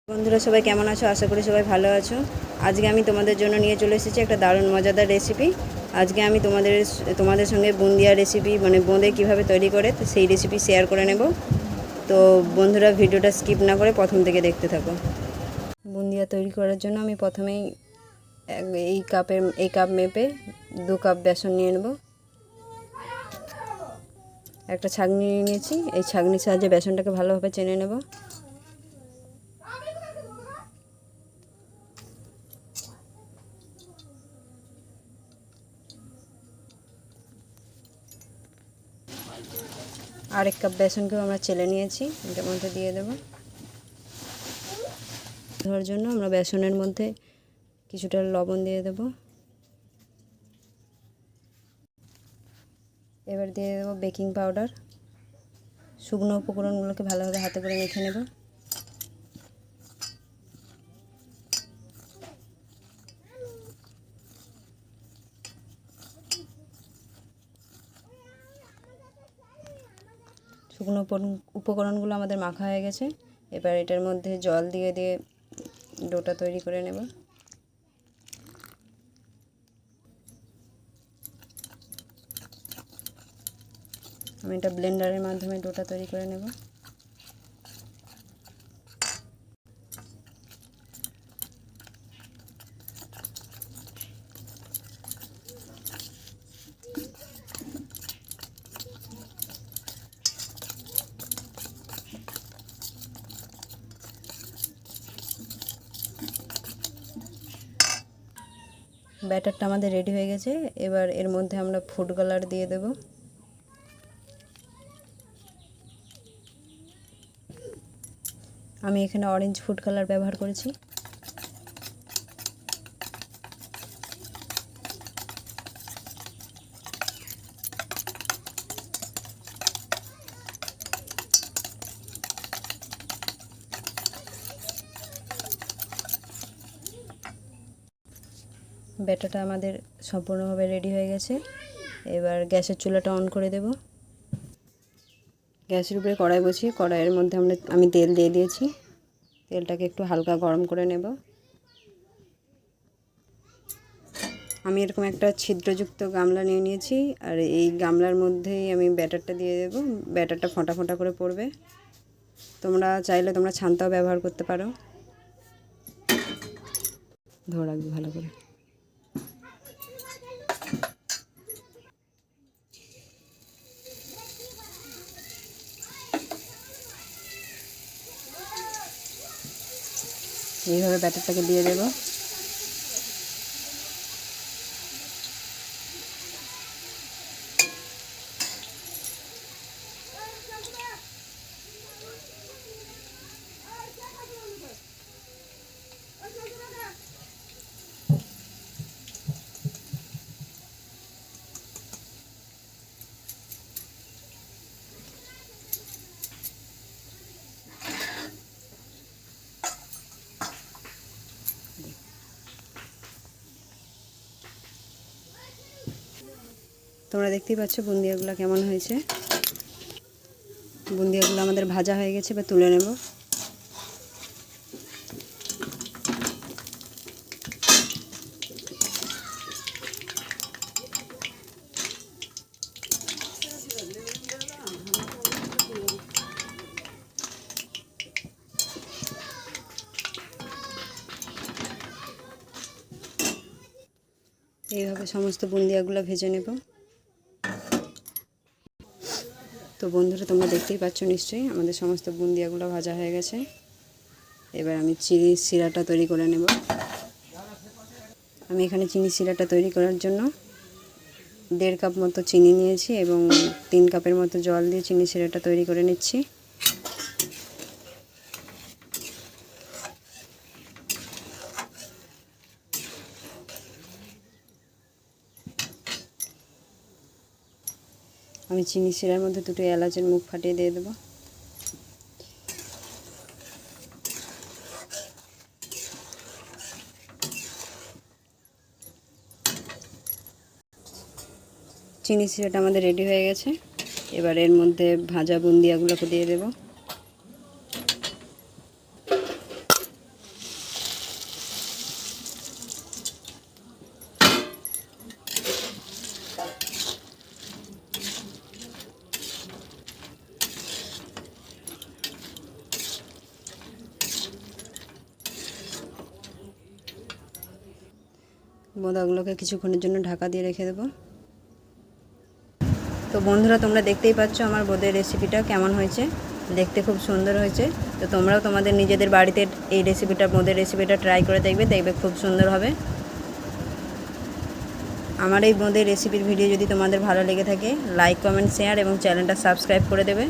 বন্ধুরা সবাই কেমন আছো? আশা করি সবাই ভালো আছো। আজকে আমি তোমাদের জন্য নিয়ে চলে এসেছি একটা দারুণ মজাদার রেসিপি। আজকে আমি তোমাদের সঙ্গে বুন্দিয়া রেসিপি মানে বোঁদে কীভাবে তৈরি করে তো সেই রেসিপি শেয়ার করে নেব। তো বন্ধুরা ভিডিওটা স্কিপ না করে প্রথম থেকে দেখতে থাকো। বুন্দিয়া তৈরি করার জন্য আমি প্রথমেই এই কাপ মেপে 2 কাপ বেসন নিয়ে নেব। একটা ছাঁকনি নিয়ে নিয়েছি, এই ছাঁকনির সাহায্যে বেসনটাকে ভালোভাবে চেনে নেব। আর 1 কাপ বেসনকেও আমরা চেলে নিয়েছি, এটার মধ্যে দিয়ে দেব। ধরার জন্য আমরা বেসনের মধ্যে কিছুটা লবণ দিয়ে দেব। এবার দিয়ে দেব বেকিং পাউডার। শুকনো উপকরণগুলোকে ভালোভাবে হাতে করে মেখে নেব। শুকনো উপকরণগুলো আমাদের মাখা হয়ে গেছে। এবার এটার মধ্যে জল দিয়ে দিয়ে ডোটা তৈরি করে নেব। আমি এটা ব্লেন্ডারের মাধ্যমে ডোটা তৈরি করে নেব। ব্যাটারটা আমাদের রেডি হয়ে গেছে। এবার এর মধ্যে আমরা ফুড কালার দিয়ে দেব। আমি এখানে অরেঞ্জ ফুড কালার ব্যবহার করেছি। ব্যাটারটা আমাদের সম্পূর্ণভাবে রেডি হয়ে গেছে। এবার গ্যাসের চুলাটা অন করে দেব। গ্যাসের উপরে কড়াই বসিয়ে কড়াইয়ের মধ্যে আমি তেল দিয়ে দিয়েছি। তেলটাকে একটু হালকা গরম করে নেব। আমি এরকম একটা ছিদ্রযুক্ত গামলা নিয়ে নিয়েছি, আর এই গামলার মধ্যেই আমি ব্যাটারটা দিয়ে দেব। ব্যাটারটা ফোঁটা ফোঁটা করে পড়বে। তোমরা চাইলে ছান্তাও ব্যবহার করতে পারো। ধরে রাখবে ভালো করে। এইভাবে ব্যাটারটাকে দিয়ে দেব। তোমরা দেখতেই পাচ্ছ বুন্দিয়াগুলো কেমন হয়েছে। বুন্দিয়াগুলো আমাদের ভাজা হয়ে গেছে, এবার তুলে নেব। এইভাবে সমস্ত বুন্দিয়াগুলো ভেজে নেব। তো বন্ধুরা তোমরা দেখতেই পাচ্ছ নিশ্চয়ই আমাদের সমস্ত বুন্দিয়াগুলো ভাজা হয়ে গেছে। এবার আমি চিনি শিরাটা তৈরি করে নেব। আমি এখানে চিনি শিরাটা তৈরি করার জন্য 1.5 কাপ মতো চিনি নিয়েছি এবং 3 কাপের মতো জল দিয়ে চিনি শিরাটা তৈরি করে নিচ্ছি। আমি চিনি শিরার মধ্যে 2টো এলাচের মুখ ফাটিয়ে দিয়ে দেবো। চিনি শিরাটা আমাদের রেডি হয়ে গেছে। এবার এর মধ্যে ভাজা বুন্দিয়াগুলোকে দিয়ে দেব। বোঁদাগুলোকে কিছুক্ষণের জন্য ঢাকা দিয়ে রেখে দেবো। তো বন্ধুরা, তোমরা দেখতেই পাচ্ছ আমার বোঁদের রেসিপিটা কেমন হয়েছে। দেখতে খুব সুন্দর হয়েছে। তো তোমরাও তোমাদের নিজেদের বাড়িতে এই রেসিপিটা, বোঁদের রেসিপিটা ট্রাই করে দেখবে খুব সুন্দর হবে। আমার এই বোঁদের রেসিপির ভিডিও যদি তোমাদের ভালো লেগে থাকে, লাইক, কমেন্ট, শেয়ার এবং চ্যানেলটা সাবস্ক্রাইব করে দেবে।